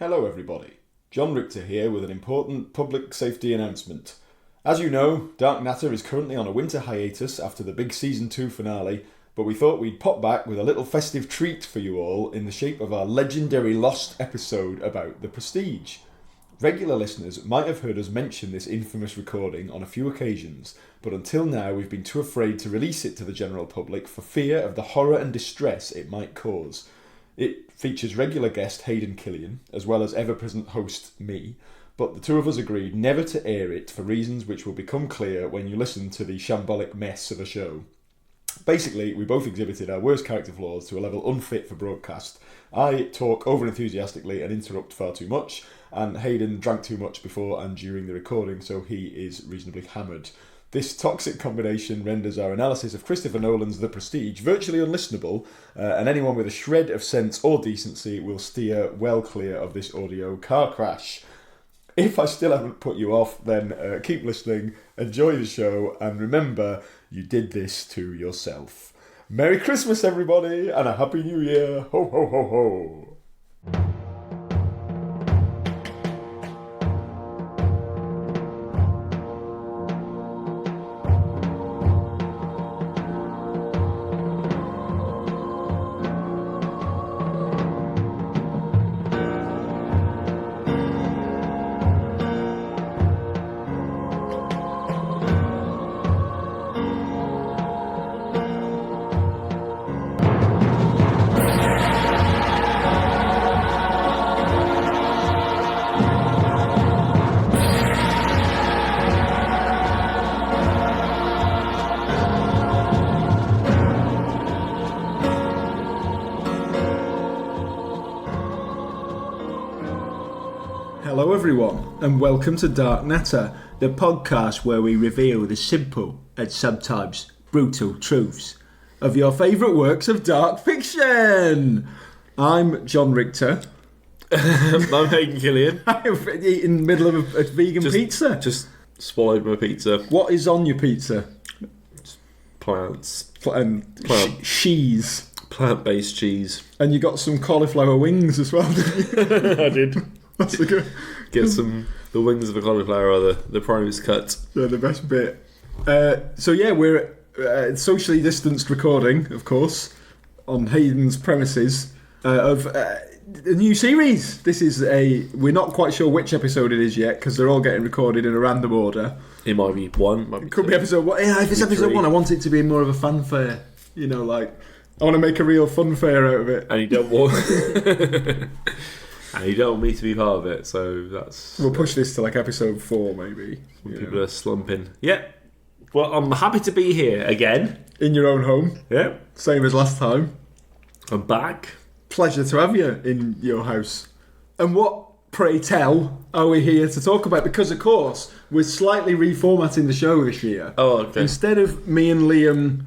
Hello everybody, John Richter here with an important public safety announcement. As you know, Dark Natter is currently on a winter hiatus after the big Season 2 finale, but we thought we'd pop back with a little festive treat for you all in the shape of our legendary lost episode about the Prestige. Regular listeners might have heard us mention this infamous recording on a few occasions, but until now we've been too afraid to release it to the general public for fear of the horror and distress it might cause. It features regular guest Hayden Killian, as well as ever-present host me, but the two of us agreed never to air it for reasons which will become clear when you listen to the shambolic mess of a show. Basically, we both exhibited our worst character flaws to a level unfit for broadcast. I talk over-enthusiastically and interrupt far too much, and Hayden drank too much before and during the recording, so he is reasonably hammered. This toxic combination renders our analysis of Christopher Nolan's The Prestige virtually unlistenable, and anyone with a shred of sense or decency will steer well clear of this audio car crash. If I still haven't put you off, then keep listening, enjoy the show, and remember, you did this to yourself. Merry Christmas, everybody, and a Happy New Year! Ho, ho, ho, ho! Hello everyone, and welcome to Dark Natter, the podcast where we reveal the simple and sometimes brutal truths of your favourite works of dark fiction. I'm John Richter. I'm Hayden Killian. I've eaten in the middle of a vegan pizza. Just swallowed my pizza. What is on your pizza? Plants. Cheese. Plant-based cheese. And you got some cauliflower wings as well, didn't you? I did. That's a good... Get the wings of a cauliflower are the primest cut. They're the best bit. We're socially distanced recording, of course, on Hayden's premises of a new series. We're not quite sure which episode it is yet because they're all getting recorded in a random order. It might be one. Might be Could two, be episode one. Yeah, if it's episode three. one, I want it to be more of a fanfare. You know, like I want to make a real funfair out of it. And you don't want... And you don't want me to be part of it, so that's... We'll push this to like episode 4, maybe. When people are slumping. Yeah. Well, I'm happy to be here again. In your own home. Yeah. Same as last time. I'm back. Pleasure to have you in your house. And what, pray tell, are we here to talk about? Because, of course, we're slightly reformatting the show this year. Oh, okay. Instead of me and Liam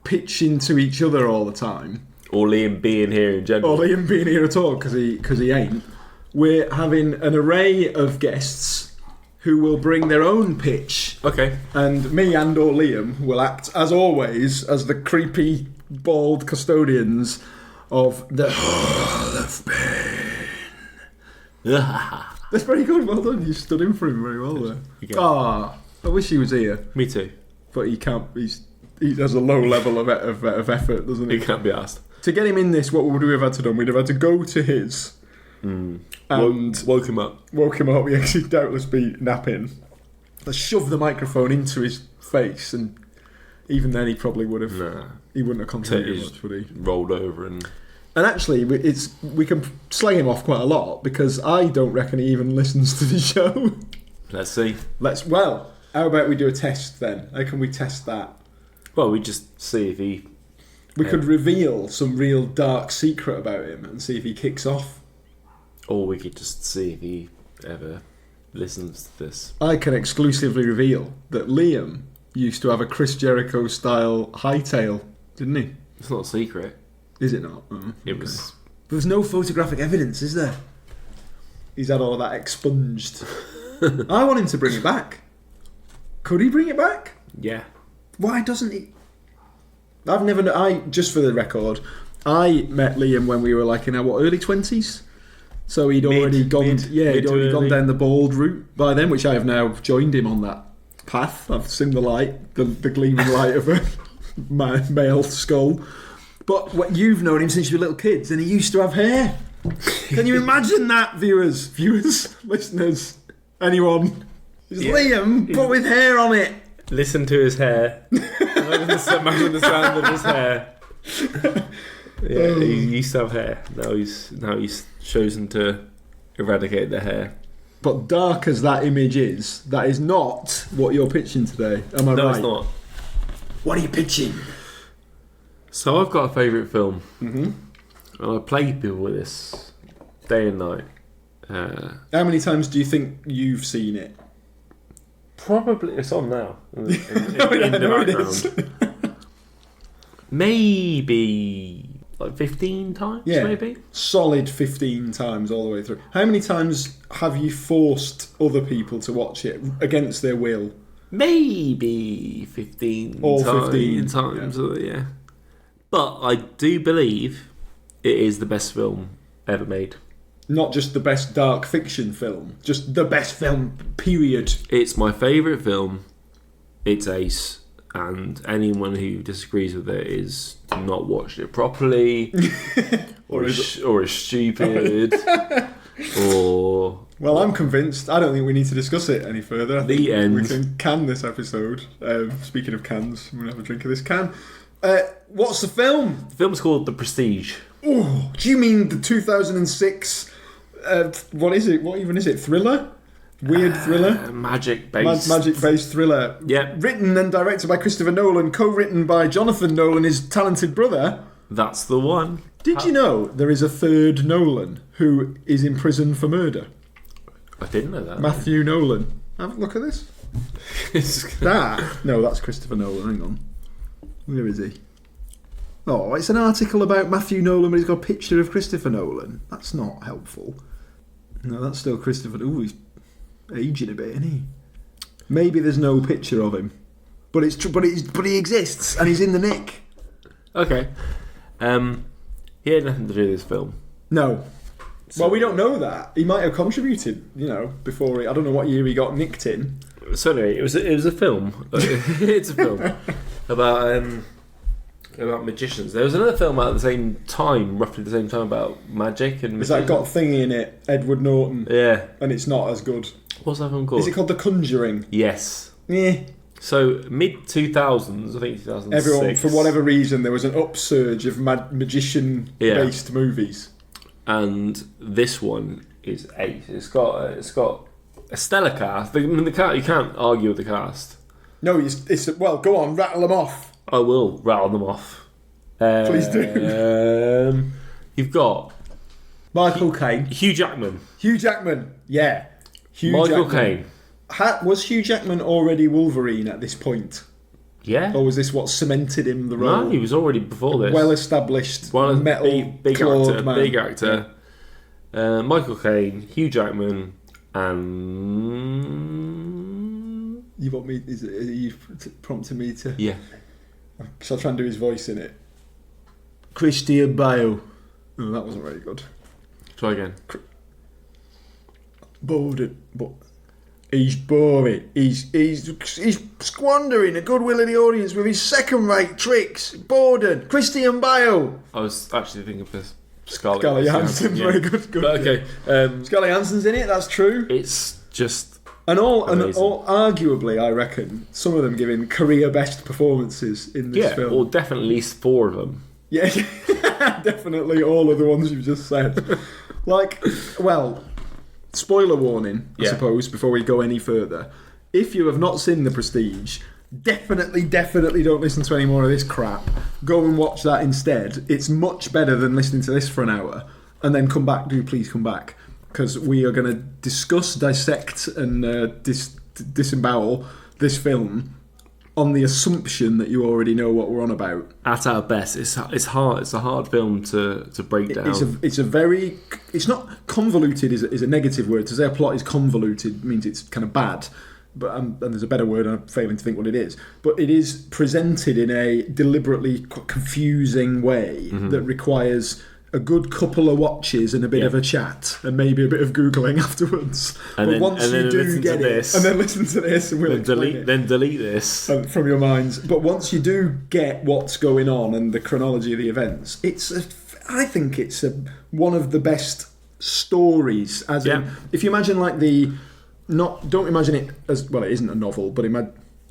pitching to each other all the time... Or Liam being here in general. Or Liam being here at all, because he ain't. We're having an array of guests who will bring their own pitch. Okay. And me and or Liam will act, as always, as the creepy, bald custodians of the Hall of Pain. That's very good, well done. You stood in for him very well there. I wish he was here. Me too. But he can't, he has a low level of effort, doesn't he? He can't be asked. To get him in this, what would we have had to do? We'd have had to go to his and woke him up. Woke him up. Yes, he'd doubtless be napping. Let's shove the microphone into his face, and even then, he probably would have. Nah. He wouldn't have contributed much, would he? Rolled over and. And actually, we can slag him off quite a lot because I don't reckon he even listens to the show. Let's see. Well, how about we do a test then? How can we test that? Well, we just see if he. We could reveal some real dark secret about him and see if he kicks off. Or we could just see if he ever listens to this. I can exclusively reveal that Liam used to have a Chris Jericho style hightail, didn't he? It's not a secret. Is it not? It was. There's no photographic evidence, is there? He's had all of that expunged. I want him to bring it back. Could he bring it back? Yeah. Why doesn't he? Just for the record, I met Liam when we were like in our early 20s, So he'd already gone down the bald route by then, which I have now joined him on that path. I've seen the light, the gleaming light of a male skull. But you've known him since you were little kids, and he used to have hair. Can you imagine that, viewers, listeners, anyone? It's Liam, but with hair on it. Listen to his hair. Imagine the sound of his hair. Yeah, he used to have hair. Now he's chosen to eradicate the hair. But dark as that image is, that is not what you're pitching today. Am I right? No, it's not. What are you pitching? So I've got a favourite film, and I plague people with this day and night. How many times do you think you've seen it? Probably it's on now. In the background. Maybe like 15 times. Maybe solid 15 times all the way through. How many times have you forced other people to watch it against their will? Maybe 15 times. Yeah. But I do believe it is the best film ever made. Not just the best dark fiction film, just the best film, period. It's my favourite film. It's ace. And anyone who disagrees with it is not watched it properly, or is stupid, or... Well, I'm convinced. I don't think we need to discuss it any further. The end. We can can this episode. Speaking of cans, I'm going to have a drink of this can. What's the film? The film's called The Prestige. Oh, do you mean the 2006... what is it? What even is it? Thriller? Weird thriller? Magic-based thriller. Yeah. Written and directed by Christopher Nolan, co-written by Jonathan Nolan, his talented brother. That's the one. Did you know there is a third Nolan who is in prison for murder? I didn't know that. Matthew Nolan. Have a look at this. No, that's Christopher Nolan. Hang on. Where is he? Oh, it's an article about Matthew Nolan, but he's got a picture of Christopher Nolan. That's not helpful. No, that's still Christopher. Ooh, he's aging a bit, isn't he? Maybe there's no picture of him, but it's but he exists and he's in the nick. Okay. He had nothing to do with this film. No. Well, we don't know that. He might have contributed, before I don't know what year he got nicked in. So anyway, it was a film. It's a film about magicians. There was another film out at the same time, roughly the same time, about magic and magicians. Has that got Thingy in it? Edward Norton. Yeah. And it's not as good. What's that film called? Is it called The Conjuring? Yes. Yeah. So mid-2000s, I think 2006. Everyone, for whatever reason, there was an upsurge of magician-based movies. And this one is ace. It's got a stellar cast. You can't argue with the cast. No, it's well, go on, rattle them off. I will rattle them off. Please do. You've got Michael Caine. Hugh Jackman. Yeah. Michael Caine. Was Hugh Jackman already Wolverine at this point? Yeah. Or was this what cemented him the role? No, he was already before this. Well-established metal big actor. Yeah. Michael Caine, Hugh Jackman, and... You want me? Are you prompting me to? Yeah. Shall I try and do his voice in it? Christian Bale. Oh, that wasn't very good. Try again. Bored, but he's boring. He's squandering the goodwill of the audience with his second-rate tricks. Borden. Christian Bale. I was actually thinking of this. Scarlett Johansson. Very good. But okay. Scarlett Johansson's in it. That's true. It's just amazing. Arguably, I reckon some of them giving career best performances in this film. Or definitely at least 4 of them. Yeah, definitely all of the ones you've just said. Spoiler warning, I suppose, before we go any further. If you have not seen The Prestige, definitely don't listen to any more of this crap. Go and watch that instead. It's much better than listening to this for an hour. And then come back. Please come back. Because we are going to discuss, dissect, and disembowel this film on the assumption that you already know what we're on about. At our best, it's hard. It's a hard film to break down. It's not convoluted. Is a negative word. To say a plot is convoluted means it's kind of bad. But and there's a better word. I'm failing to think what it is. But it is presented in a deliberately confusing way that requires a good couple of watches and a bit Yeah. of a chat and maybe a bit of Googling afterwards. And but then- once and then you do listen to get it, this. and then listen to this and we'll Then explain delete, it. then delete this. From your minds. But once you do get what's going on and the chronology of the events, I think it's one of the best stories. As in, if you imagine like don't imagine it as, well, it isn't a novel, but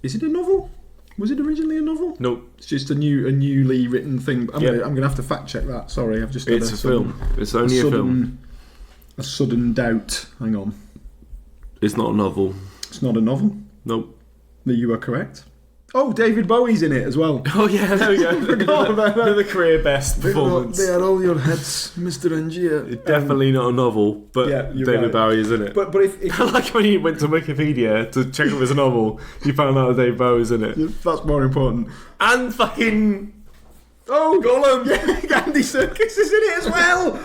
is it a novel? Was it originally a novel? Nope. It's just a newly written thing. I'm Yep. going to have to fact check that. Sorry, I've just had It's a film. It's only a film. A sudden doubt. Hang on. It's not a novel. It's not a novel. Nope. You are correct. Oh, David Bowie's in it as well. Oh yeah, there we go. Forgot about that. Another career best performance. They are all your heads, Mr. Angier. It's definitely not a novel, but Yeah, you're David right. Bowie is in it. But if Like when you went to Wikipedia to check if it was a novel, you found out that David Bowie's in it. that's more important. And fucking Oh, Gollum! Yeah, Andy Serkis is in it as well.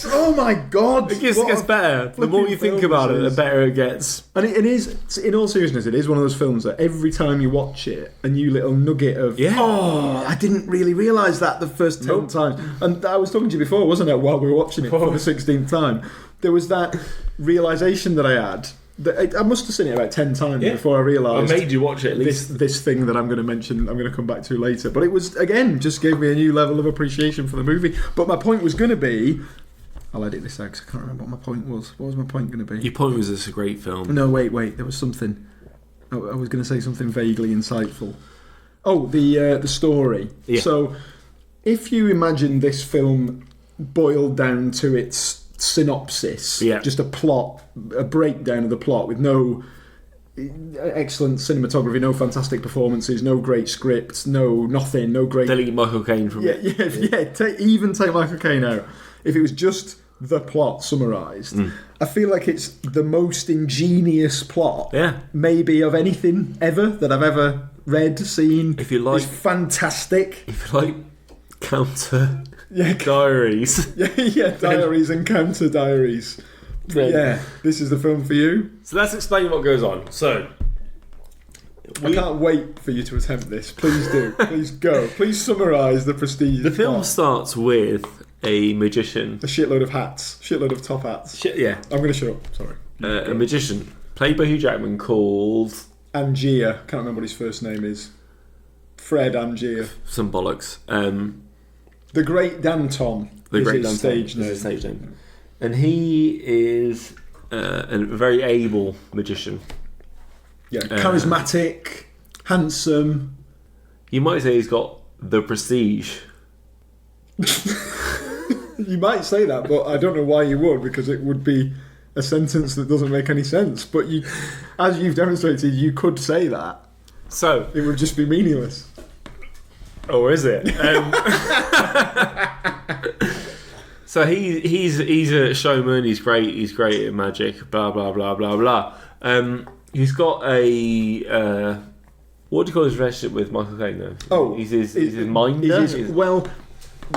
Oh my God! it gets What a better. The more you flipping think film about this it, the is. better it gets. And it is, in all seriousness, it is one of those films that every time you watch it, a new little nugget of, Yeah. oh, I didn't really realise that the first 10 Nope. times. And I was talking to you before, wasn't it, while we were watching it for the 16th time. There was that realisation that I had. That I must have seen it about 10 times Yeah. before I realised I made you watch it at least. this thing that I'm going to mention, I'm going to come back to later. But it was, again, just gave me a new level of appreciation for the movie. But my point was going to be, I'll edit this out because I can't remember what my point was. What was my point going to be? Your point was it's a great film. No, wait. There was something. I was going to say something vaguely insightful. Oh, the story. Yeah. So, if you imagine this film boiled down to its synopsis, Yeah. just a plot, a breakdown of the plot with no excellent cinematography, no fantastic performances, no great scripts, no nothing, no great. Delete Michael Caine from it. Even take Michael Caine out. If it was just the plot summarised, I feel like it's the most ingenious plot, Yeah. maybe of anything ever that I've ever read, seen. If you like- it's fantastic. If you like counter Yeah, diaries. diaries and counter diaries. Then- Yeah, this is the film for you. So let's explain what goes on. So I can't wait for you to attempt this. Please do. Please go. Please summarise the prestige. the film plot. starts with a magician. A shitload of hats, shitload of top hats. Yeah. I'm going to shut up. Sorry. A magician played by Hugh Jackman called Angier. Can't remember what his first name is. Fred Angier. some bollocks. The Great Danton. The is Great his Danton stage is name. his stage name, and he is a very able magician. Yeah, charismatic, handsome. You might say he's got the prestige. You might say that, but I don't know why you would, because it would be a sentence that doesn't make any sense. But you, as you've demonstrated, you could say that. So, It would just be meaningless. or is it? So he's a showman. He's great. He's great at magic. Blah blah blah blah blah. He's got a what do you call his relationship with Michael Caine though? Oh, he's his minder. Well,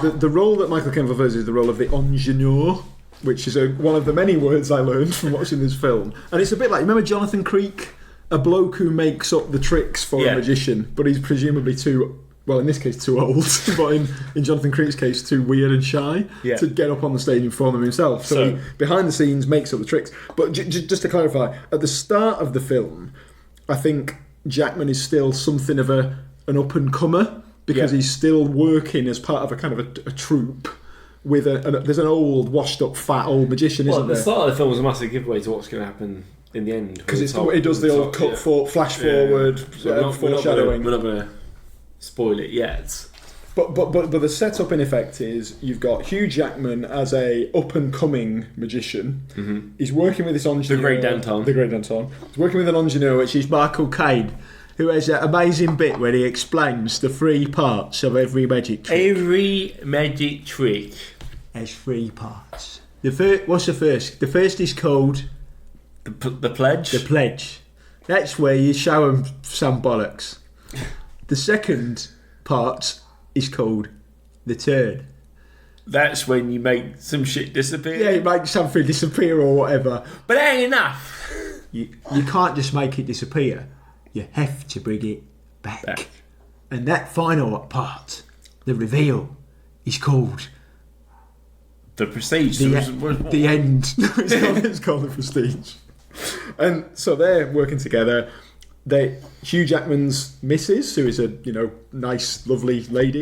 the role that Michael Caine fulfills is the role of the ingénieur, which is one of the many words I learned from watching this film. And it's a bit like, remember Jonathan Creek? A bloke who makes up the tricks for Yeah. a magician, but he's presumably too, well, in this case, too old, but in Jonathan Creek's case, too weird and shy Yeah. to get up on the stage and perform them himself. So he, behind the scenes, makes up the tricks. But just to clarify, at the start of the film, I think Jackman is still something of an up-and-comer, because he's still working as part of a kind of a troupe with there's an old, washed-up, fat old magician, Well, isn't the there? start of the film was a massive giveaway to what's going to happen in the end. Because it does the old flash forward, foreshadowing. We're not going to spoil it yet. But the setup in effect is you've got Hugh Jackman as a up and coming magician. Mm-hmm. He's working with this ingénieur. The Great Danton. He's working with an ingénieur, which is Michael Caine, who has that amazing bit where he explains the three parts of every magic trick. Every magic trick. There's three parts. What's the first? The first is called The pledge. the pledge. That's where you show them some bollocks. The second part is called the turn. That's when you make some shit disappear. Yeah, you make something disappear or whatever. But that ain't enough. You can't just make it disappear. You have to bring it back. And that final part, the reveal, is called The Prestige. The end. It's called The Prestige. And so they're working together. Hugh Jackman's missus, who is a nice, lovely lady,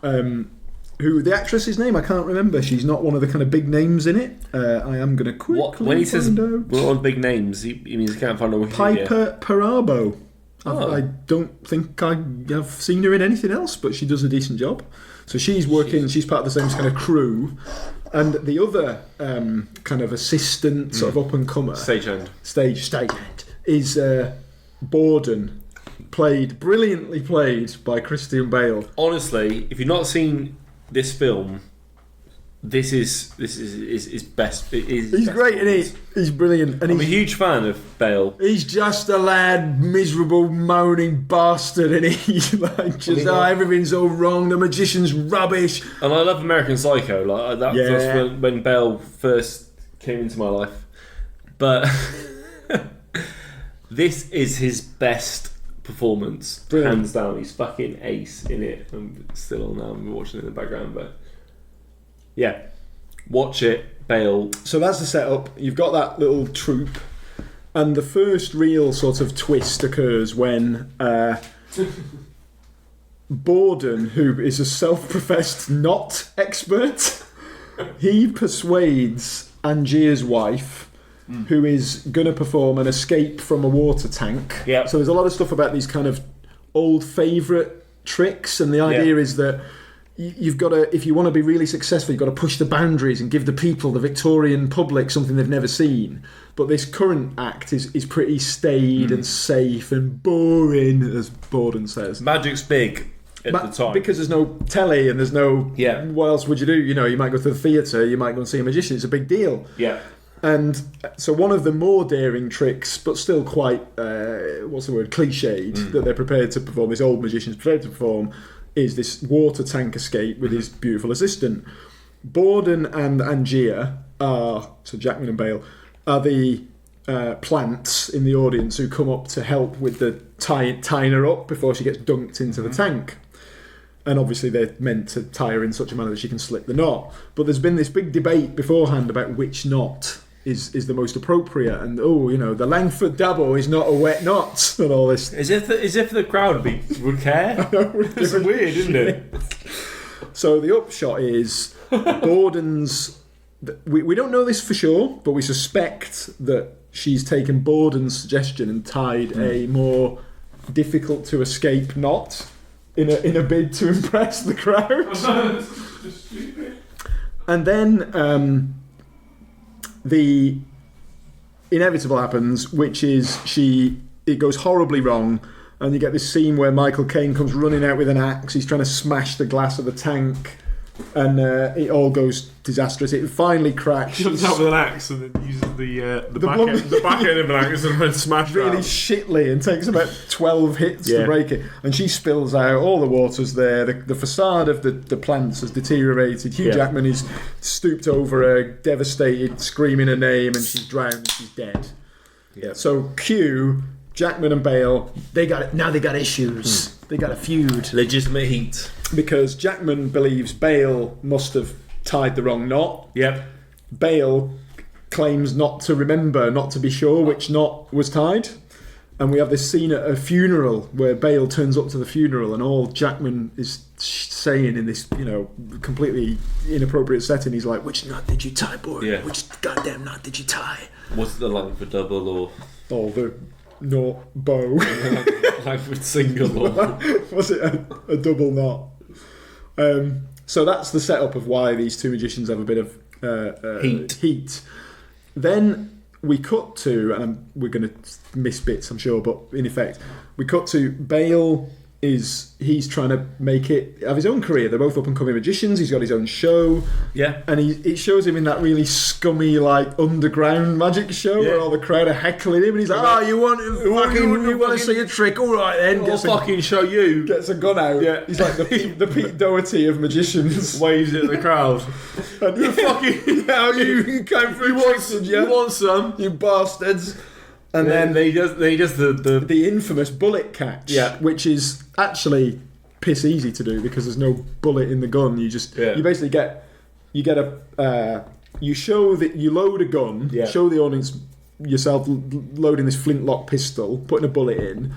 who the actress's name I can't remember. She's not one of the kind of big names in it. I am going to quickly when he says find out. we're on big names, he means he can't find a Wikipedia. Piper Perabo. Oh. I don't think I have seen her in anything else, but she does a decent job. So she's working. She's part of the same kind of crew, and the other kind of assistant, sort of up and comer, Stagehand, is Borden, brilliantly played by Christian Bale. Honestly, if you've not seen this film, this is best. He's great, isn't he? He's brilliant, and I'm a huge fan of Bale. He's just a lad, miserable, moaning bastard, and he's like everything's all wrong. The magician's rubbish. And I love American Psycho. Like that was when Bale first came into my life. But this is his best performance, Brilliant. hands down. He's fucking ace in it. I'm still on now. I'm watching it in the background, but yeah, watch it, Bale. So that's the setup. You've got that little troupe, and the first real sort of twist occurs when Borden, who is a self-professed not expert, he persuades Angier's wife, who is going to perform an escape from a water tank. Yeah. So there's a lot of stuff about these kind of old favourite tricks, and the idea is that you've got to, if you want to be really successful, you've got to push the boundaries and give the people, the Victorian public, something they've never seen. But this current act is pretty staid and safe and boring, as Borden says. Magic's big at the time. Because there's no telly and there's no... Yeah. What else would you do? You might go to the theatre, you might go and see a magician. It's a big deal. Yeah. And so one of the more daring tricks, but still quite, cliched, that they're prepared to perform, this old magician's prepared to perform, is this water tank escape with his beautiful assistant. Borden and Angier so Jackman and Bale, are the plants in the audience who come up to help with the tying her up before she gets dunked into the tank. And obviously they're meant to tie her in such a manner that she can slip the knot. But there's been this big debate beforehand about which knot is the most appropriate, and the Langford double is not a wet knot, and all this. As if the crowd would care. It's weird, isn't it? So the upshot is Borden's. We don't know this for sure, but we suspect that she's taken Borden's suggestion and tied a more difficult to escape knot in a bid to impress the crowd. And then the inevitable happens, which is it goes horribly wrong, and you get this scene where Michael Caine comes running out with an axe. He's trying to smash the glass of the tank, and it all goes disastrous. It finally cracks. He jumps out with an axe and then uses the back end of an axe and then smashes really out. shitly, and takes about 12 hits to break it. And she spills out. All the water's there. The facade of the plants has deteriorated. Hugh Jackman is stooped over her, devastated, screaming her name, and she's drowned. She's dead. Yeah. So Q, Jackman and Bale, they got it. Now they got issues. They got a feud. Legitimate heat. Because Jackman believes Bale must have tied the wrong knot. Yep. Bale claims not to remember, not to be sure which knot was tied. And we have this scene at a funeral where Bale turns up to the funeral, and all Jackman is saying in this, completely inappropriate setting, he's like, "Which knot did you tie, boy? Yeah. Which goddamn knot did you tie?" Was it the Langford double or the knot bow? Langford single or was it a double knot? So that's the setup of why these two magicians have a bit of heat. Then we cut to, and we're going to miss bits, I'm sure, but in effect, we cut to Bale. He's trying to have his own career. They're both up and coming magicians. He's got his own show. Yeah. And it shows him in that really scummy, like, underground magic show where all the crowd are heckling him, and he's like, you want to see a trick? All right then. I'll fucking show you. Gets a gun out. Yeah. He's like the Pete Doherty of magicians. Waves it at the crowd. And you fucking you came through. You want some? You bastards. And then they just the infamous bullet catch, which is actually piss easy to do because there's no bullet in the gun. You basically get you get you show that you load a gun, show the audience yourself loading this flintlock pistol, putting a bullet in,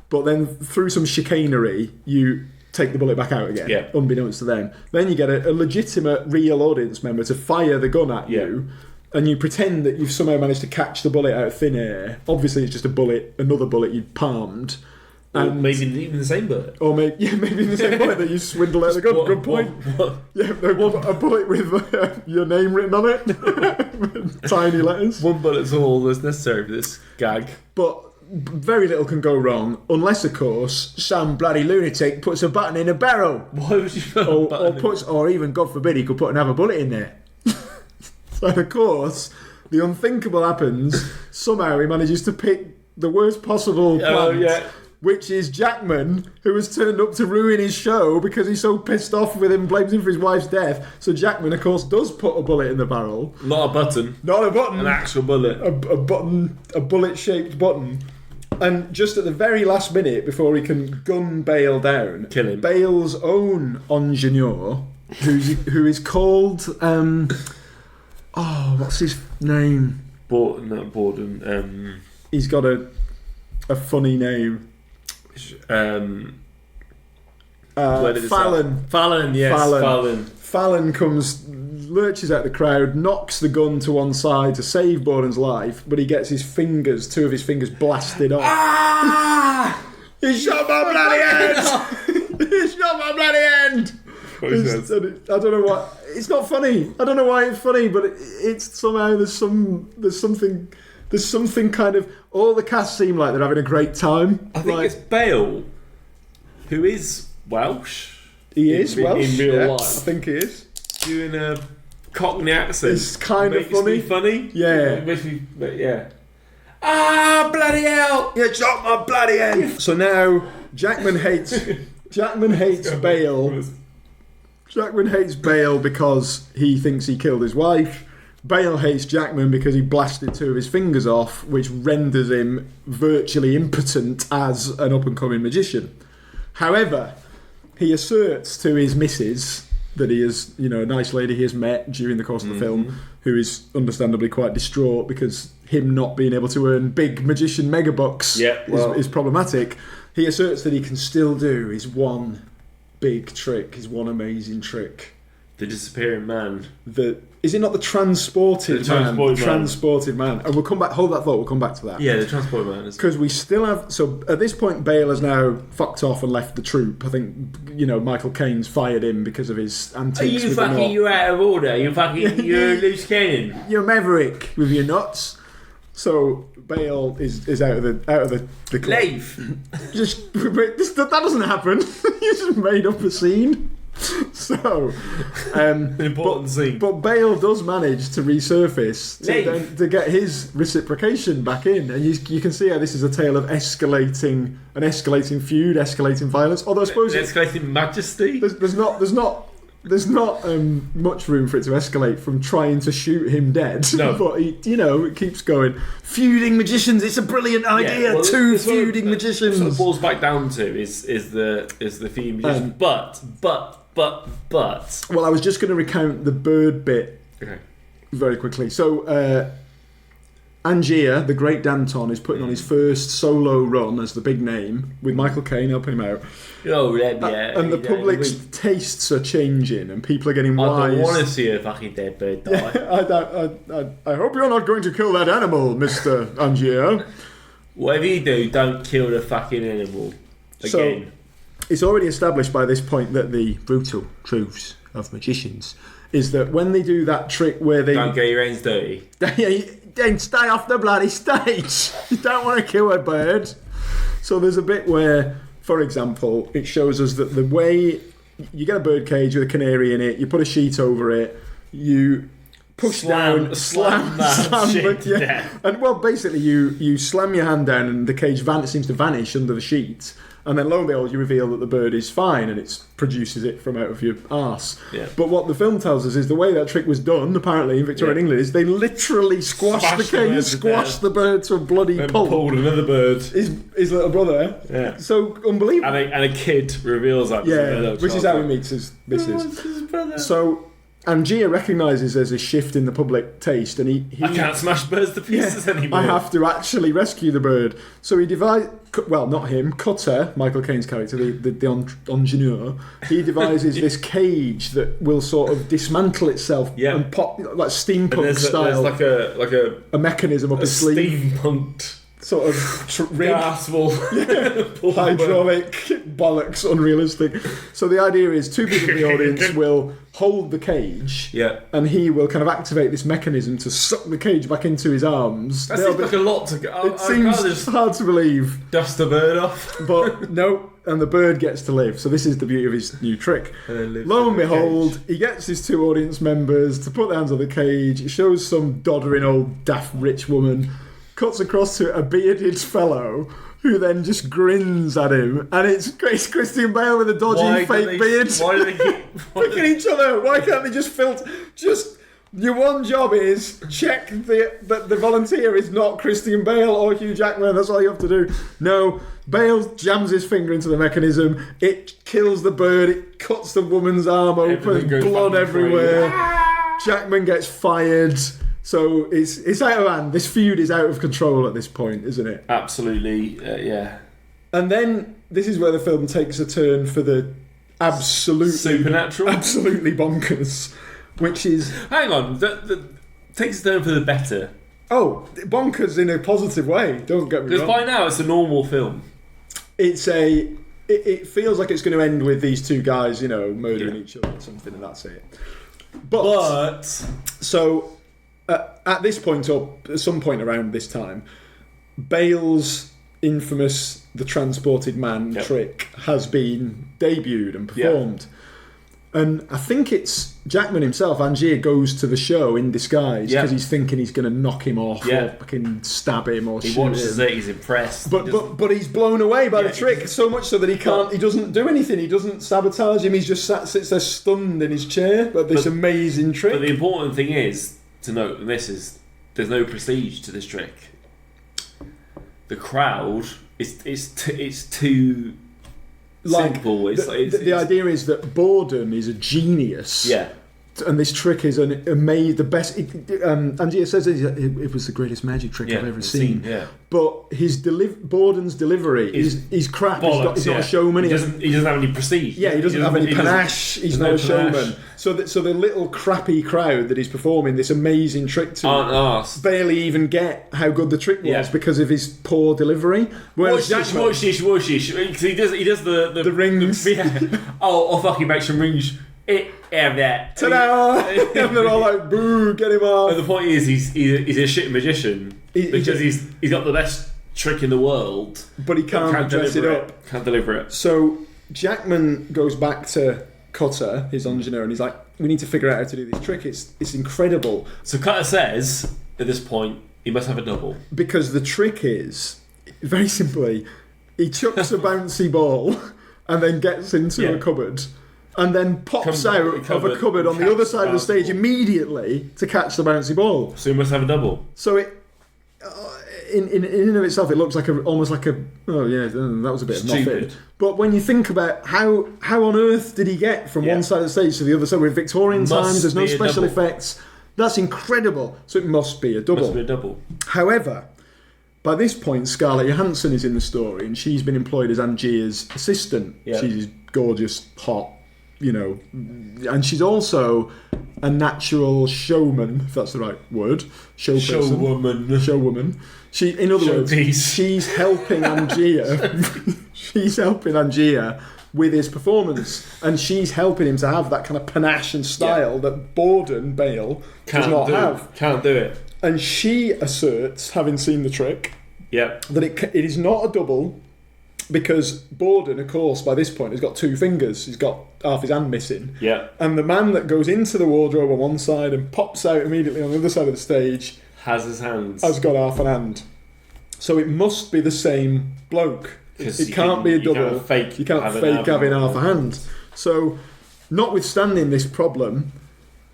but then through some chicanery, you take the bullet back out again, unbeknownst to them. Then you get a legitimate, real audience member to fire the gun at you, and you pretend that you've somehow managed to catch the bullet out of thin air. Obviously, it's just another bullet you'd palmed. And maybe even the same bullet. Or maybe the same bullet that you swindle out of the gun. Good point. A bullet with your name written on it. Tiny letters. One bullet's all that's necessary for this gag. But very little can go wrong, unless, of course, some bloody lunatic puts a button in a barrel. Why would you put a button or even, God forbid, he could put another bullet in there. So, of course, the unthinkable happens. Somehow he manages to pick the worst possible plant. Which is Jackman, who has turned up to ruin his show because he's so pissed off with him, blames him for his wife's death. So Jackman, of course, does put a bullet in the barrel. Not a button. An actual bullet. A bullet-shaped button. And just at the very last minute, before he can gun Bale down, kill him. Bale's own ingenieur, who is called... what's his name? Borden. He's got a funny name. Fallon. Fallon lurches out the crowd, knocks the gun to one side to save Borden's life, but he gets two of his fingers blasted off. He shot my bloody end! He shot my bloody end! I don't know what. It's not funny. I don't know why it's funny, but it's somehow there's something kind of. All the cast seem like they're having a great time. I think it's Bale, who is Welsh. He is Welsh in real life. I think he is doing a Cockney accent. It's kind of funny. Funny. Yeah. Bloody hell! You shot my bloody end. So now Jackman hates Bale. Jackman hates Bale because he thinks he killed his wife. Bale hates Jackman because he blasted two of his fingers off, which renders him virtually impotent as an up-and-coming magician. However, he asserts to his missus that he is, a nice lady he has met during the course of the film, who is understandably quite distraught because him not being able to earn big magician megabucks is problematic. He asserts that he can still do his one big trick, his one amazing trick. The disappearing man. Is it not the transported man? Transported man. And we'll come back. Hold that thought. We'll come back to that. Yeah, the transported man. Because we still have. So at this point, Bale has now fucked off and left the troupe. I think Michael Caine's fired him because of his antics. You're out of order. You're a loose cannon. You're a maverick with your nuts. So Bale is out of the club. Leave. That doesn't happen. You just made up a scene. So, important scene. But Bale does manage to resurface to get his reciprocation back in, and you can see how this is a tale of escalating feud, escalating violence. Although I suppose escalating majesty. There's not much room for it to escalate from trying to shoot him dead. No. But it keeps going. Feuding magicians. It's a brilliant idea. Yeah, well, two feuding magicians. What it boils back down to is the feuding magician. But. Well, I was just going to recount the bird bit very quickly. So, Angier, the great Danton, is putting on his first solo run as the big name with Michael Caine helping him out. And the public's tastes are changing, and people are getting wise. I don't want to see a fucking dead bird die. I hope you're not going to kill that animal, Mr. Angier. Whatever you do, don't kill the fucking animal again. So, it's already established by this point that the brutal truths of magicians is that when they do that trick where they... Don't get your hands dirty. Then stay off the bloody stage. You don't want to kill a bird. So there's a bit where, for example, it shows us that the way... You get a bird cage with a canary in it, you put a sheet over it, you... push down, slam shit to death. And well, basically, you slam your hand down, and the cage seems to vanish under the sheet. And then lo and behold, you reveal that the bird is fine, and it produces it from out of your arse. Yeah. But what the film tells us is the way that trick was done, apparently in Victorian England, is they literally squashed the cage, squashed the bird to a bloody pulp. Pulled another bird. His little brother. Yeah. So unbelievable. And a kid reveals that. Yeah, which is how he meets his missus. His brother. So Angier recognises there's a shift in the public taste, and he I can't smash birds to pieces anymore. I have to actually rescue the bird. So he devises, well, not him, Cutter, Michael Caine's character, the engineer, he devises this cage that will sort of dismantle itself and pop, like steampunk style. There's like a mechanism up his sleeve. Steampunked Sort of rig. Hydraulic bollocks, unrealistic. So the idea is two people in the audience will hold the cage, and he will kind of activate this mechanism to suck the cage back into his arms. That seems like a lot to go. It seems hard to believe. Dust the bird off. But no, and the bird gets to live. So this is the beauty of his new trick. Lo and behold, he gets his two audience members to put their hands on the cage. It shows some doddering old daft rich woman, cuts across to a bearded fellow who then just grins at him, and it's Christian Bale with a dodgy fake beard. Why do they keep picking each other? Why can't they just filter? Just your one job is check that the volunteer is not Christian Bale or Hugh Jackman. That's all you have to do. No, Bale jams his finger into the mechanism. It kills the bird. It cuts the woman's arm open. Blood everywhere. Jackman gets fired. So it's out of hand. This feud is out of control at this point, isn't it? Absolutely, yeah. And then this is where the film takes a turn for the absolutely supernatural, absolutely bonkers, which is hang on, takes a turn for the better. Oh, bonkers in a positive way. Don't get me wrong. Because by now it's a normal film. It feels like it's going to end with these two guys, murdering each other or something, and that's it. But so. At this point, or at some point around this time, Bale's infamous "The Transported Man" trick has been debuted and performed. And I think it's Jackman himself, Angier, goes to the show in disguise because he's thinking he's going to knock him off or fucking stab him or shoot him. He watches it, he's impressed. But he's blown away by the trick so much so that he doesn't do anything. He doesn't sabotage him. He's just sits there stunned in his chair by this amazing trick. But the important thing is to note, and there's no prestige to this trick. The crowd it's too simple. The idea is that Borden is a genius. Yeah. And this trick is an amazing, the best. Angier says it was the greatest magic trick I've ever seen. Yeah. But Borden's delivery is crap. He's not a showman. He doesn't have any prestige. Yeah, he doesn't have any panache. He's not a showman. So the little crappy crowd that he's performing this amazing trick to barely even get how good the trick was because of his poor delivery. Watch this. He does the rings. I'll fucking make some rings. That. Ta-da! And they're all like, boo, get him off. And the point is, he's a shit magician because he's got the best trick in the world, but he can't dress it up. Can't deliver it. So Jackman goes back to Cutter, his engineer, and he's like, we need to figure out how to do this trick. It's incredible. So Cutter says, at this point, he must have a double. Because the trick is, very simply, he chucks a bouncy ball and then gets into a cupboard and then pops out of a cupboard on the other side of the stage immediately to catch the bouncy ball. So he must have a double. So it, in and of itself, it looks like almost like a, oh yeah, that was a bit stupid. Of nothing. But when you think about how on earth did he get from one side of the stage to the other side with Victorian times, there's no special effects. That's incredible. So it must be a double. Must be a double. However, by this point, Scarlett Johansson is in the story, and she's been employed as Angier's assistant. Yeah. She's gorgeous, hot, and she's also a natural showman, if that's the right word. Showwoman. She, in other words, she's helping Angier. She's helping Angier with his performance, and she's helping him to have that kind of panache and style that Bale does not have. Can't do it. And she asserts, having seen the trick, that it is not a double, because Borden, of course, by this point has got two fingers. He's got half his hand missing. Yeah. And the man that goes into the wardrobe on one side and pops out immediately on the other side of the stage has his hands. Has got half an hand. So it must be the same bloke. It can't be a double. You can't fake having half a hand. So, notwithstanding this problem,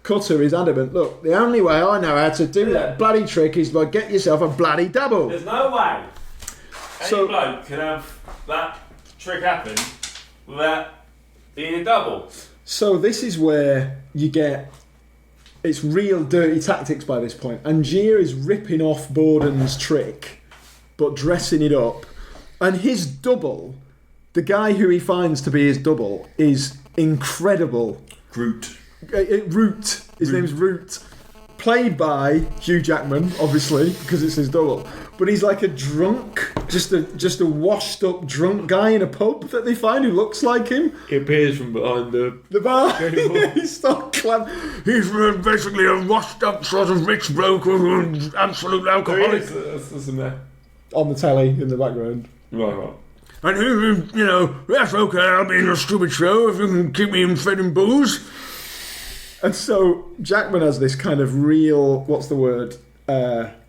Cutter is adamant, look, the only way I know how to do that bloody trick is by get yourself a bloody double. There's no way any bloke can have that trick happen without being a double. So this is where you get it's real dirty tactics by this point. Angier is ripping off Borden's trick, but dressing it up. And his double, the guy who he finds to be his double, is incredible. Root. Root. His name's Root. Played by Hugh Jackman, obviously, because it's his double. But he's like a drunk, just a washed up drunk guy in a pub that they find who looks like him. He appears from behind the bar. He's he's basically a washed up sort of rich bloke who's absolute alcoholic. That's in there. On the telly in the background. Right. And that's okay, I'll be in a stupid show if you can keep me fed in booze. And so Jackman has this kind of real, what's the word,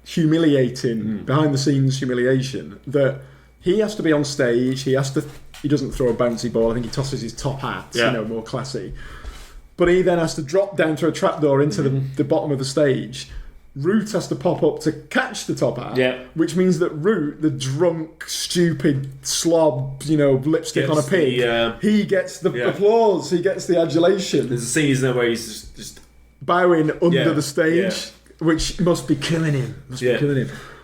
humiliating, behind the scenes humiliation, that he has to be on stage, he doesn't throw a bouncy ball, I think he tosses his top hat, more classy. But he then has to drop down through a trapdoor into the bottom of the stage. Root has to pop up to catch the top hat, which means that Root, the drunk, stupid slob, lipstick on a pig, he gets the applause, he gets the adulation. There's a scene, isn't there, where he's just bowing under the stage, which must be killing him.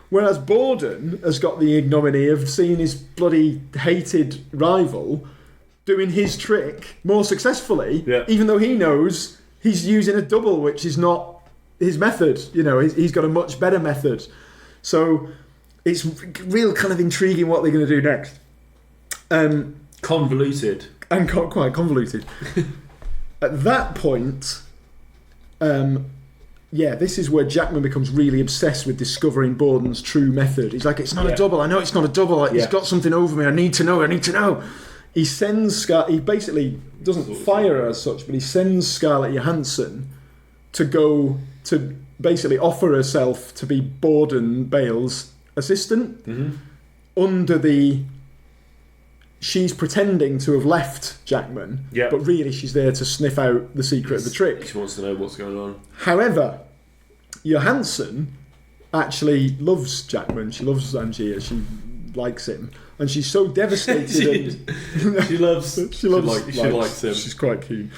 Whereas Borden has got the ignominy of seeing his bloody hated rival doing his trick more successfully, even though he knows he's using a double, which is not his method. He's got a much better method. So it's real kind of intriguing what they're going to do next. Convoluted. And quite convoluted. At that point, this is where Jackman becomes really obsessed with discovering Borden's true method. He's like, it's not a double. I know it's not a double. He's got something over me. I need to know. He sends he basically doesn't fire her as such, but he sends Scarlett Johansson to go to basically offer herself to be Bale's assistant under she's pretending to have left Jackman, but really she's there to sniff out the secret of the trick. She wants to know what's going on. However, Johansson actually loves Jackman. She loves Angier. She likes him, and she's so devastated. she likes him. She's quite keen.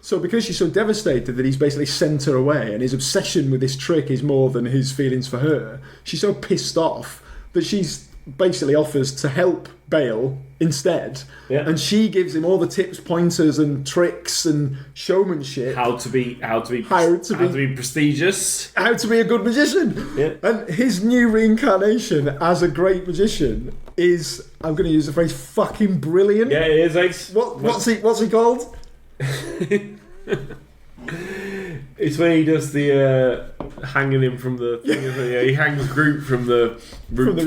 So because she's so devastated that he's basically sent her away and his obsession with this trick is more than his feelings for her, she's so pissed off that she's basically offers to help Bale instead. And she gives him all the tips, pointers and tricks and showmanship. How to be prestigious. How to be a good magician. And his new reincarnation as a great magician is, I'm going to use the phrase, fucking brilliant. Yeah, it is, Ace. What's he called? It's when he does the hanging him from the thing, he hangs Groot from the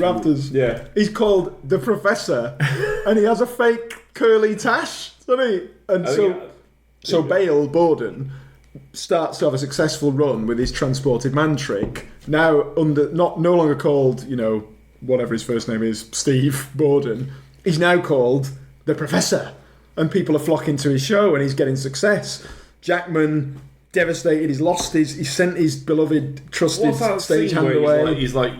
rafters. He's called the Professor, and he has a fake curly tash, doesn't he? And so Bale Borden starts to have a successful run with his transported man trick. Now no longer called whatever his first name is, Steve Borden. He's now called the Professor. And people are flocking to his show, and he's getting success. Jackman, devastated, he sent his beloved, trusted stagehand away. He's like,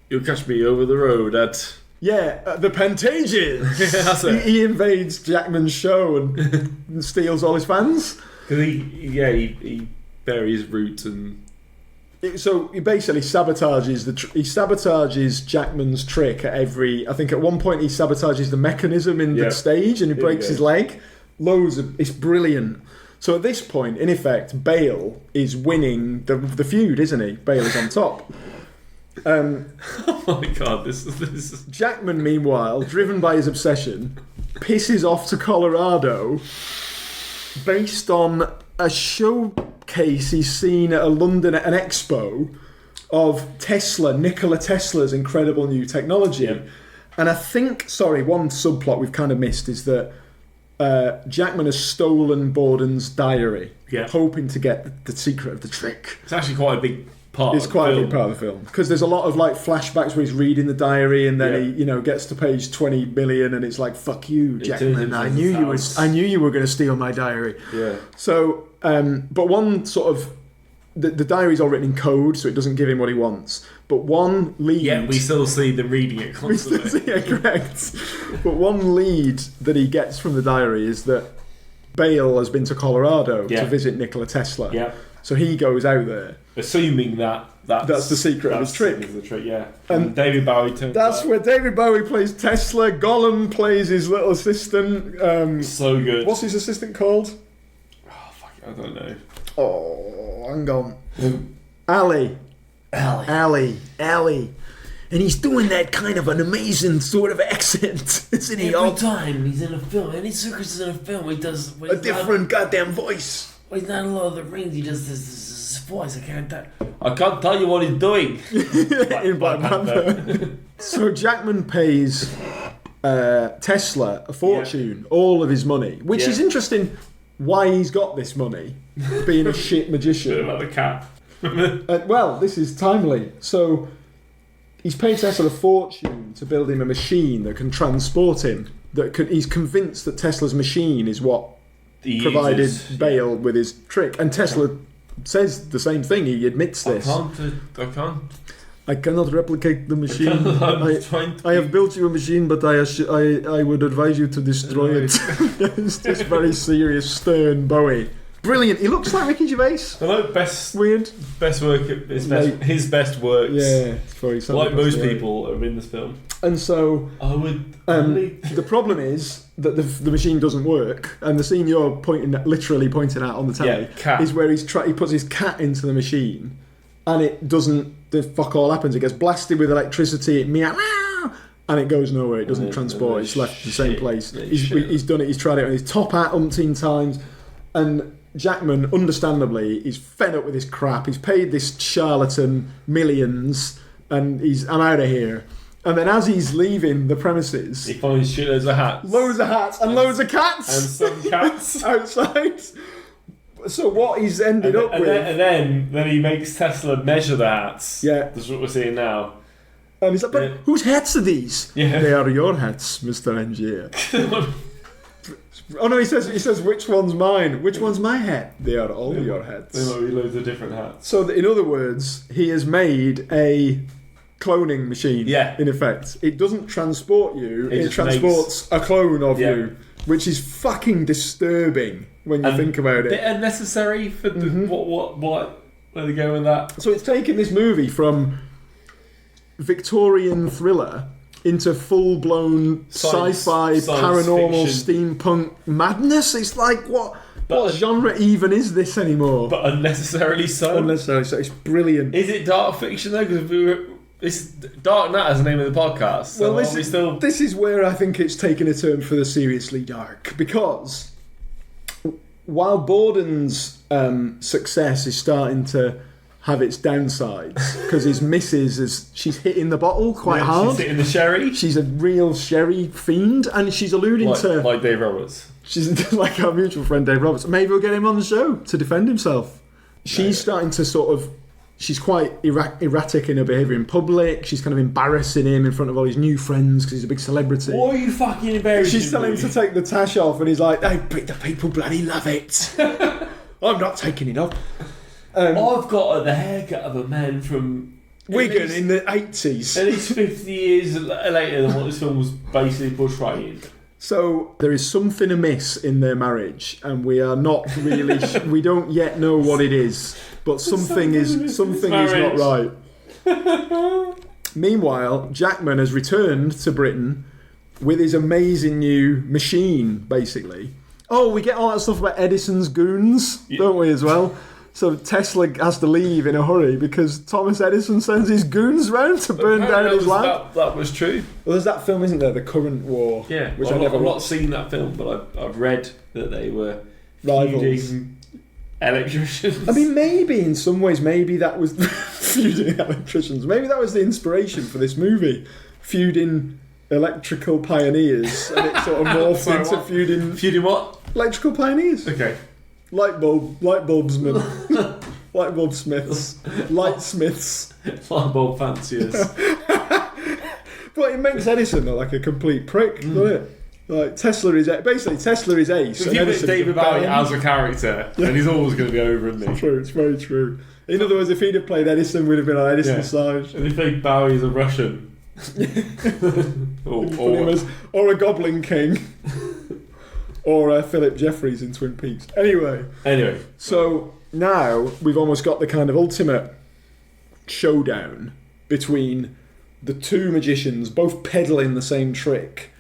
you'll catch me over the road at... the Pantages. He invades Jackman's show and steals all his fans. Because he buries Root and... So he basically sabotages Jackman's trick at every. I think at one point he sabotages the mechanism in the stage and he breaks his leg. It's brilliant. So at this point, in effect, Bale is winning the feud, isn't he? Bale is on top. Oh my god, this is... Jackman, meanwhile, driven by his obsession, pisses off to Colorado based on a showcase he's seen at an expo of Nikola Tesla's incredible new technology. And I think, one subplot we've kind of missed is that Jackman has stolen Borden's diary, hoping to get the secret of the trick. It's actually quite a big part. It's quite a big part of the film because there's a lot of flashbacks where he's reading the diary and then he gets to page 20 million and it's like, fuck you, Jackman. I knew you were going to steal my diary. So, but one sort of the diary's all written in code, so it doesn't give him what he wants. But one lead... Yeah, we still see them reading it constantly. Correct. But one lead that he gets from the diary is that Bale has been to Colorado to visit Nikola Tesla. So he goes out there. Assuming that's the secret of his trick. The trick, yeah. And David Bowie turns That's up. where David Bowie plays Tesla. Gollum plays his little assistant. So good. What's his assistant called? Oh, fuck, I don't know. Oh, hang on. Ali. And he's doing that kind of an amazing sort of accent, isn't he? Every time he's in a film, any circus is in a film, he does A different goddamn voice. He's not in Lord of the Rings. He does this voice. I can't tell you what he's doing. In Black Panther. So Jackman pays Tesla a fortune, all of his money, which is interesting. Why he's got this money, being a shit magician. Like the cat. Well, this is timely. So he's paid Tesla a fortune to build him a machine that can transport him. He's convinced that Tesla's machine is what provided Bale with his trick, and Tesla says the same thing. He admits this. I cannot replicate the machine. I have built you a machine, but I would advise you to destroy it. It's just very serious, stern Bowie. Brilliant. He looks like Ricky Gervais. Hello, Weird. Best work. His best works. Yeah, sorry. Like most people are in this film. And so the problem is that the machine doesn't work, and the scene you're literally pointing out on the telly is where he puts his cat into the machine, and it doesn't. The fuck all happens. It gets blasted with electricity. It meow, and it goes nowhere. It doesn't transport. It's left the same place. He's done it. He's tried it on his top hat umpteen times, and Jackman, understandably, is fed up with this crap. He's paid this charlatan millions, and I'm out of here. And then as he's leaving the premises, he finds shitloads of hats. Loads of hats and loads of cats. And some cats. outside. So what he's ended up with... And then he makes Tesla measure the hats. Yeah. That's what we're seeing now. And he's like, but whose hats are these? Yeah. They are your hats, Mr. Engineer. Oh no, he says, which one's mine? Which one's my hat? They are all your hats. There might be loads of different hats. So in other words, he has made a cloning machine, in effect. It doesn't transport you, it transports a clone of you, which is fucking disturbing when you think about it. A bit unnecessary for the, what, where they go with that. So it's taken this movie from Victorian thriller into full-blown sci-fi, paranormal, steampunk madness. It's like, what genre even is this anymore? But unnecessarily so. Unnecessarily so. It's brilliant. Is it dark fiction though? Because this Dark Natter is the name of the podcast. So well, this is where I think it's taken a turn for the seriously dark, because while Borden's success is starting to have its downsides, because his missus she's hitting the bottle quite hard. She's hitting the sherry. She's a real sherry fiend, and she's alluding like Dave Roberts. She's like our mutual friend Dave Roberts. Maybe we'll get him on the show to defend himself. She's starting to sort of... She's quite erratic in her behaviour in public. She's kind of embarrassing him in front of all his new friends because he's a big celebrity. What are you fucking embarrassing? She's telling him to take the tash off, and he's like, "Hey, the people bloody love it. I'm not taking it off." I've got the haircut of a man from Wigan in the 80s. At least 50 years later than what this film was basically portraying. So there is something amiss in their marriage, and we are not really. We don't yet know what it is, but something is not right. Meanwhile, Jackman has returned to Britain with his amazing new machine. Basically, we get all that stuff about Edison's goons, don't we, as well? So Tesla has to leave in a hurry because Thomas Edison sends his goons round to burn down his lamp. That was true. Well, there's that film, isn't there? The Current War. Yeah, which I've not seen that film, but I've read that they were rivals. Feuding electricians. I mean, maybe in some ways, maybe that was feuding electricians. Maybe that was the inspiration for this movie, feuding electrical pioneers, and it sort of morphed into feuding what? Electrical pioneers. Okay. Light bulbsmen, light bulb smiths, light smiths, light bulb fanciers. But it makes Edison look like a complete prick, doesn't it? Like Tesla is ace. If you put David Bowie as a character, then he's always going to be over, isn't he? True, it's very true. In other words, if he'd have played Edison, we'd have been on Edison's side. And if they Bowie as a Russian, or a Goblin King. Or Philip Jeffries in Twin Peaks. Anyway. So now we've almost got the kind of ultimate showdown between the two magicians, both peddling the same trick,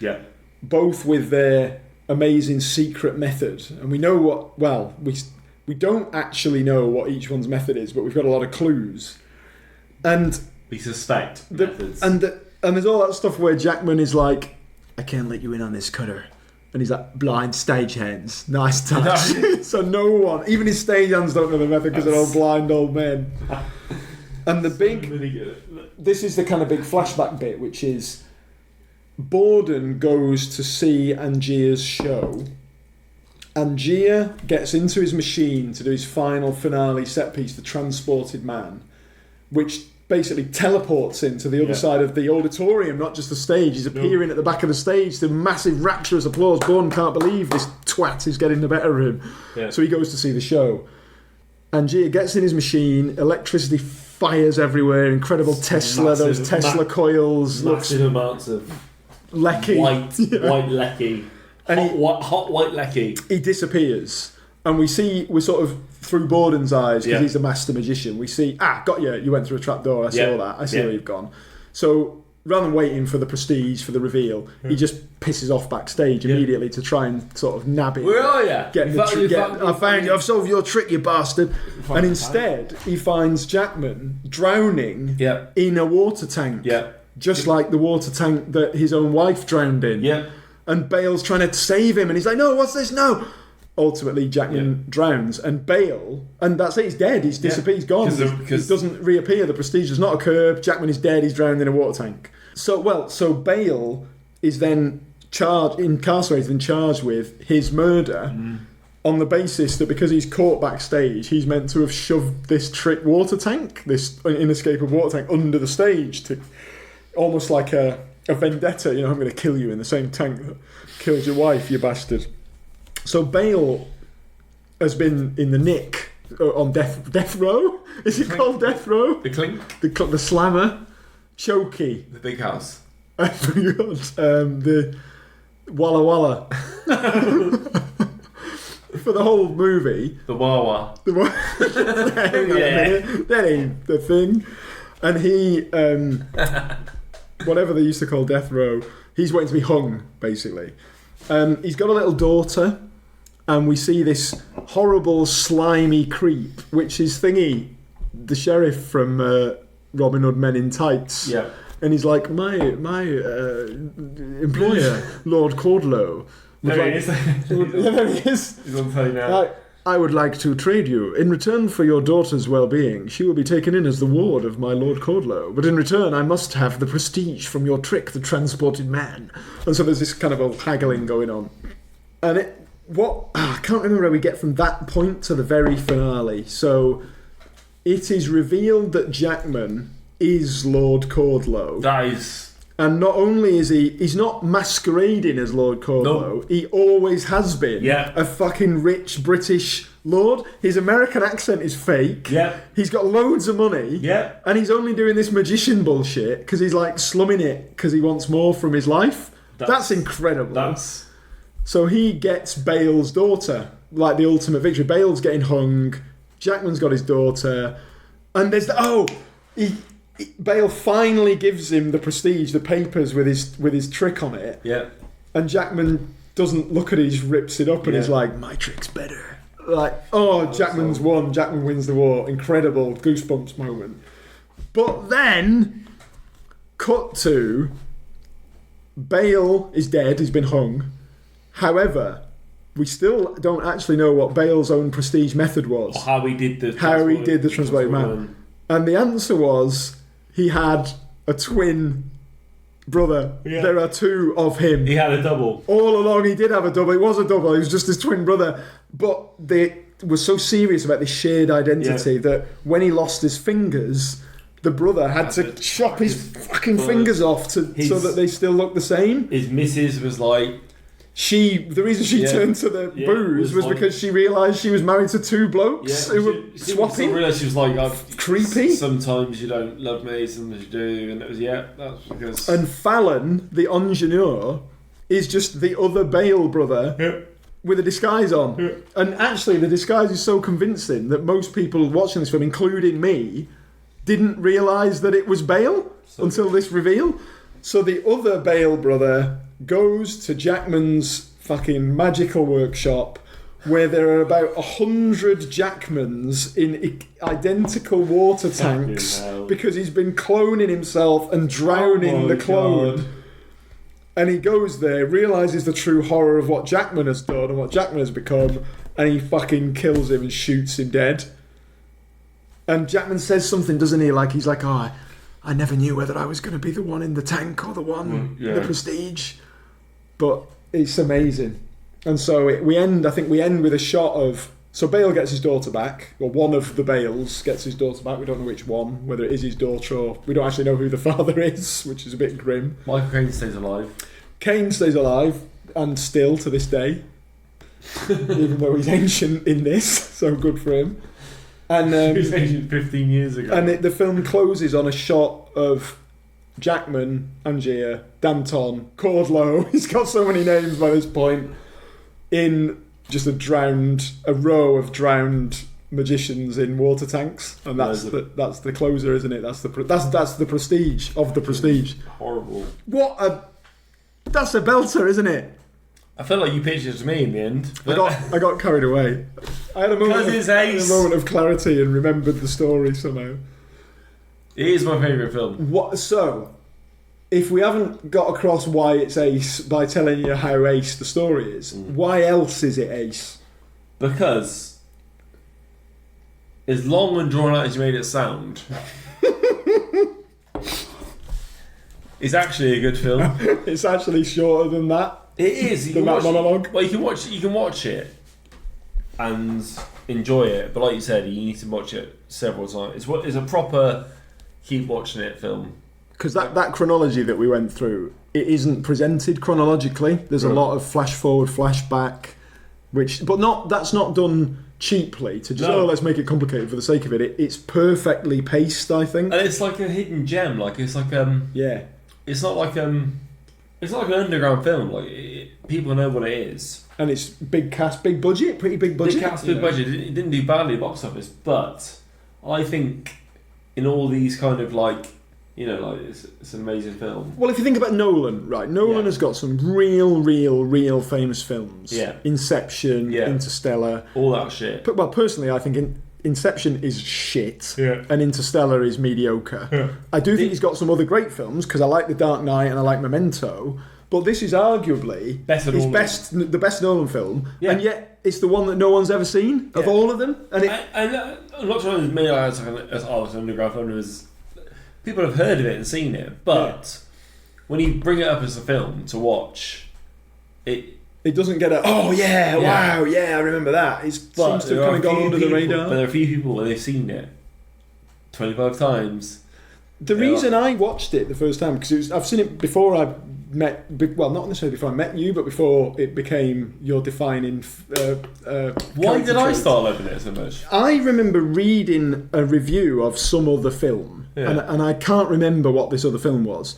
both with their amazing secret method. And we know what, well, we don't actually know what each one's method is, but we've got a lot of clues. And we suspect methods. And there's all that stuff where Jackman is like, I can't let you in on this, Cutter. And he's like, blind stagehands. Nice touch. So no one, even his stagehands don't know the method because they're all blind old men. And the this is the kind of big flashback bit, which is Borden goes to see Angier's show. Angier gets into his machine to do his final finale set piece, The Transported Man, which basically teleports him to the other side of the auditorium, not just the stage. He's appearing at the back of the stage to massive rapturous applause. Borden can't believe this twat is getting the better of him. Yeah. So he goes to see the show. Angier gets in his machine, electricity fires everywhere, incredible Tesla, those Tesla coils. Massive amounts of lecky. White lecky. Hot white lecky. He disappears. And we're sort of through Borden's eyes, because he's a master magician, we see, got you, you went through a trapdoor, I saw that, I see where you've gone. So rather than waiting for the prestige, for the reveal, he just pisses off backstage immediately to try and sort of nab it. Where are you? I found you, I've solved your trick, you bastard. And instead, he finds Jackman drowning in a water tank. Just like the water tank that his own wife drowned in. And Bale's trying to save him, and he's like, no, what's this? No. Ultimately, Jackman drowns, and Bale, and that's it, he's dead, he's disappeared, he's gone. He doesn't reappear, the prestige does not occur, Jackman is dead, he's drowned in a water tank. So Bale is then incarcerated and charged with his murder on the basis that because he's caught backstage, he's meant to have shoved this trick water tank, this inescapable water tank, under the stage, to almost like a vendetta, I'm going to kill you in the same tank that killed your wife, you bastard. So Bale has been in the nick on death row. Is it called death row? The clink. The slammer. Chokey. The big house. I forgot. The Walla Walla. For the whole movie. The Wawa. That ain't the thing. And he, whatever they used to call death row, he's waiting to be hung, basically. He's got a little daughter. And we see this horrible, slimy creep, which is Thingy, the sheriff from Robin Hood Men in Tights. Yeah. And he's like, my employer, Lord Cordlow. There he is. There he is. He's on telly now. I would like to trade you. In return for your daughter's well-being, she will be taken in as the ward of my Lord Cordlow. But in return, I must have the prestige from your trick, The Transported Man. And so there's this kind of a haggling going on. And I can't remember how we get from that point to the very finale. So it is revealed that Jackman is Lord Cordlow. That is... And not only is he's not masquerading as Lord Cordlow, he always has been a fucking rich British lord. His American accent is fake. He's got loads of money. And he's only doing this magician bullshit because he's like slumming it because he wants more from his life. That's incredible. So he gets Bale's daughter, like the ultimate victory. Bale's getting hung, Jackman's got his daughter, and there's Bale finally gives him the prestige, the papers with his trick on it. And Jackman doesn't look at it, he just rips it up and he's like, my trick's better. Jackman's won, Jackman wins the war. Incredible, goosebumps moment. But then, cut to, Bale is dead, he's been hung. However, we still don't actually know what Bale's own prestige method was. Or how he did the Transported Man. And the answer was he had a twin brother. There are two of him. He had a double. All along he did have a double. It was a double. It was just his twin brother. But they were so serious about this shared identity that when he lost his fingers, the brother had to chop his fucking fingers off so that they still look the same. His missus was like... The reason she turned to the booze was because she realised she was married to two blokes who were swapping. She realised she was like, creepy. Sometimes you don't love me, sometimes you do, and it was that's because. And Fallon, the ingenieur, is just the other Bale brother with a disguise on. And actually, the disguise is so convincing that most people watching this film, including me, didn't realise that it was Bale until this reveal. So the other Bale brother goes to Jackman's fucking magical workshop, where there are about 100 Jackmans in identical water tanks because he's been cloning himself and drowning the clone. God. And he goes there, realises the true horror of what Jackman has done and what Jackman has become, and he fucking kills him and shoots him dead. And Jackman says something, doesn't he? Like, he's like, oh, I never knew whether I was going to be the one in the tank or the one in the Prestige. But it's amazing. And so we end with a shot of... So Bale gets his daughter back, or one of the Bales gets his daughter back. We don't know which one, whether it is his daughter or... We don't actually know who the father is, which is a bit grim. Michael Caine stays alive. Caine stays alive, and still to this day. Even though he's ancient in this, so good for him. And he was ancient 15 years ago. And the film closes on a shot of Jackman, Angier, Danton, Cordlow. He's got so many names by this point. In just a row of drowned magicians in water tanks, and that's the closer, isn't it? That's the prestige of the Prestige. Horrible. That's a belter, isn't it? I felt like you pitched it to me in the end. I got carried away. I had a moment of clarity and remembered the story somehow. It is my favourite film. So, if we haven't got across why it's ace by telling you how ace the story is, why else is it ace? Because as long and drawn out as you made it sound, it's actually a good film. It's actually shorter than that. It is. Than that monologue. Well, you can watch it and enjoy it, but like you said, you need to watch it several times. It's a proper keep watching it film. Because that chronology that we went through, it isn't presented chronologically. There's a lot of flash forward, flash back, that's not done cheaply to just let's make it complicated for the sake of it. It's perfectly paced, I think. And it's like a hidden gem. It's not like it's not like an underground film. People know what it is. And it's big cast, big budget, pretty big budget. Big cast, big budget. It didn't do badly at box office, but I think in all these kind of it's an amazing film. Well, if you think about Nolan, right? Nolan has got some real famous films. Yeah. Inception, Interstellar. All that shit. But, personally, I think Inception is shit. Yeah. And Interstellar is mediocre. Yeah. I do think he's got some other great films, because I like The Dark Knight and I like Memento. But this is arguably the best Nolan film. Yeah. And yet, it's the one that no one's ever seen of all of them. And I'm not trying to make it as an underground film. People have heard of it and seen it, but when you bring it up as a film to watch, it doesn't get wow, I remember that. It seems to have kind of gone under the radar. But there are a few people where they've seen it 25 times. The reason I watched it the first time, because I've seen it before I met, not necessarily before I met you, but before it became your defining Why did I start loving it so much? I remember reading a review of some other film, and I can't remember what this other film was,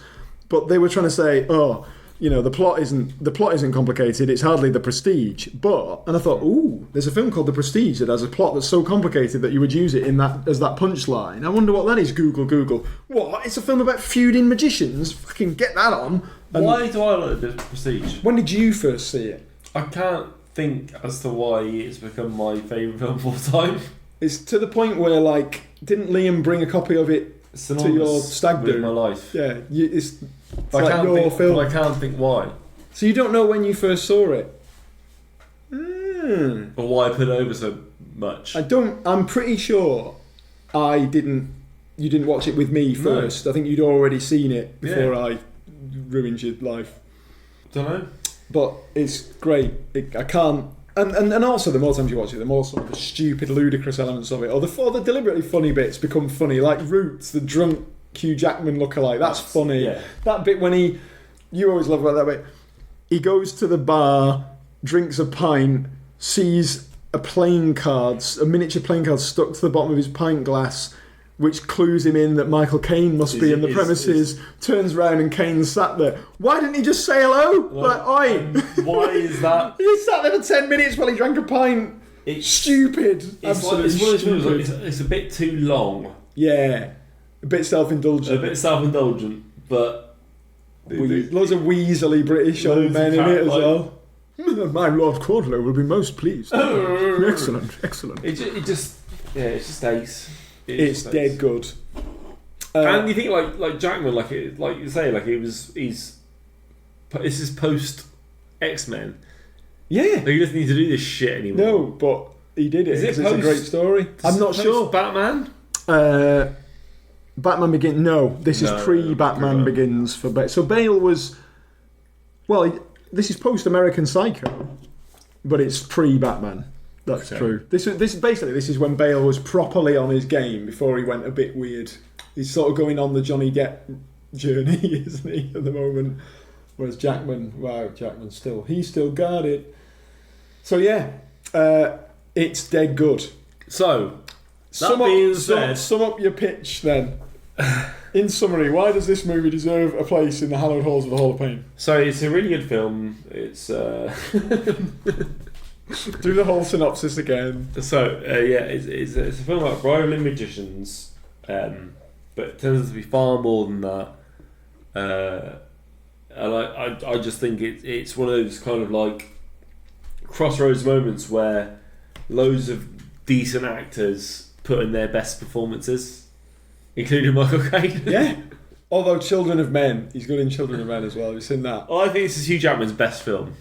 but they were trying to say, the plot isn't complicated, it's hardly The Prestige, and I thought, there's a film called The Prestige that has a plot that's so complicated that you would use it as that punchline. I wonder what that is. Google. What? It's a film about feuding magicians? Fucking get that on. And why do I like The Prestige? When did you first see it? I can't think as to why it's become my favourite film of all time. It's to the point where, didn't Liam bring a copy of it to your stag do? My life. Yeah, it's like your film. But I can't think why. So you don't know when you first saw it? Or why I put it over so much? I'm pretty sure you didn't watch it with me first. No. I think you'd already seen it before I ruined your life. Don't know. But it's great. I can't... And also, the more times you watch it, the more some of the stupid, ludicrous elements of it, or the deliberately funny bits become funny, like Roots, the drunk Hugh Jackman lookalike. That's funny. Yeah. That bit when you always love about that bit. He goes to the bar, drinks a pint, sees a miniature playing card stuck to the bottom of his pint glass, which clues him in that Michael Caine must be in the premises. Turns around and Caine's sat there. Why didn't he just say hello? Oi! Why is that? He sat there for 10 minutes while he drank a pint. It's stupid. Absolutely stupid. It's a bit too long. Yeah. A bit self-indulgent. But... loads of weaselly British old men in it as well. My Lord Cordlow will be most pleased. Excellent. It's just ace. It's dead good. And you think like Jackman, like you say, like this is post X-Men. Yeah. Like, he doesn't need to do this shit anymore. No, but he did it. It's a great story. I'm not sure. Batman? Batman Begins. No, this is pre-Batman Begins for Bale. So Bale was... Well, this is post-American Psycho, but it's pre-Batman. That's true. This is when Bale was properly on his game before he went a bit weird. He's sort of going on the Johnny Depp journey, isn't he, at the moment? Whereas Jackman still got it. So yeah, it's dead good. So, sum up your pitch then. In summary, why does this movie deserve a place in the hallowed halls of the Hall of Fame? So it's a really good film. It's do the whole synopsis again. So it's a film about rivaling magicians, but it turns out to be far more than that. And I just think it's one of those kind of like crossroads moments where loads of decent actors put in their best performances, including Michael Caine. Yeah. Although Children of Men, he's good in Children of Men as well. Have you seen that? I think this is Hugh Jackman's best film.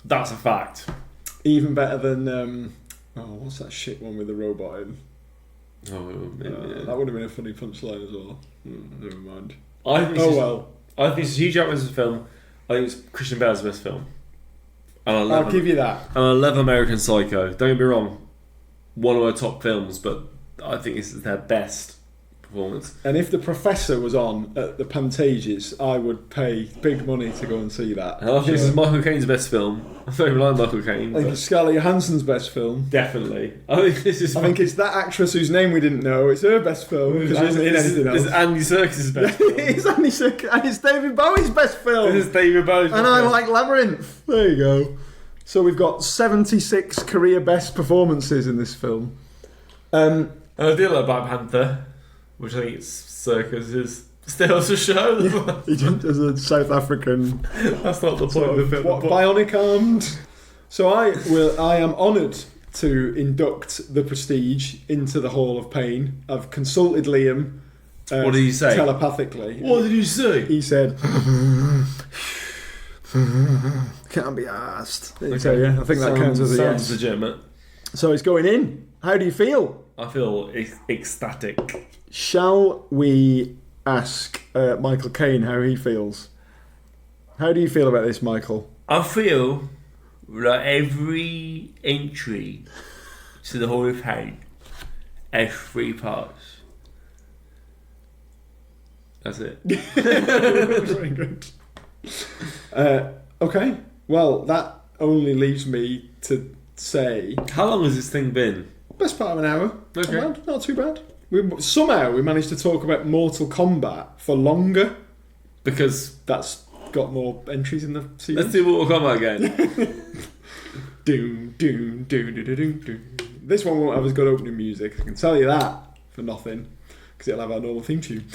That's a fact. Even better than what's that shit one with the robot in? That would have been a funny punchline as well. Never mind. I think this is Hugh Jackman's film. I think it's Christian Bale's best film. And I'll give you that. And I love American Psycho. Don't get me wrong, one of my top films, but I think this is their best performance. And if The Professor was on at the Pantages, I would pay big money to go and see that. I think this is Michael Caine's best film. I don't even like Michael Caine. I think it's Scarlett Johansson's best film. Definitely. I think it's that actress whose name we didn't know. It's her best film because she isn't in anything else. It's Andy Serkis's best film. It's Andy Serkis, and it's David Bowie's best film. This is David Bowie's best film. And I like Labyrinth. There you go. So we've got 76 career best performances in this film. I do like Black Panther, which I think it's Serkis' still to show. He jumped as a South African. That's not the point of the film. What, bionic armed? So I am honoured to induct the Prestige into the Hall of Pain. I've consulted Liam. What did he say? Telepathically. What did he say? He said, can't be asked. Okay. So yeah, I think that counts as a yes. Sounds legitimate. So it's going in. How do you feel? I feel ecstatic. Shall we ask Michael Caine how he feels? How do you feel about this, Michael? I feel that every entry to the Hall of Fame has 3 parts. That's it. Very good. Okay. Well, that only leaves me to say... How long has this thing been? Best part of an hour. Okay. Not too bad. Somehow we managed to talk about Mortal Kombat for longer. Because that's got more entries in the series. Let's do Mortal Kombat again. Doom, doom, doom, doom, doom, doom. This one won't have as good opening music. I can tell you that for nothing. Because it'll have our normal theme tune.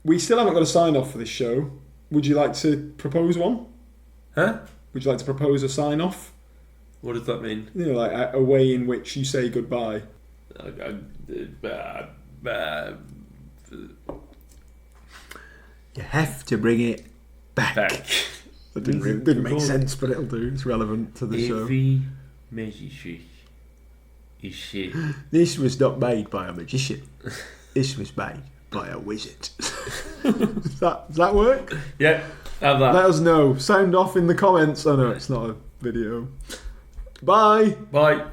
We still haven't got a sign-off for this show. Would you like to propose one? Huh? Would you like to propose a sign-off? What does that mean? You know, like a way in which you say goodbye. You have to bring it back. That didn't make sense, but it'll do. It's relevant to the show. Every magician is shit. This was not made by a magician. This was made by a wizard. Does that work? Yeah, have that. Let us know. Sound off in the comments. Oh no, it's not a video. Bye. Bye.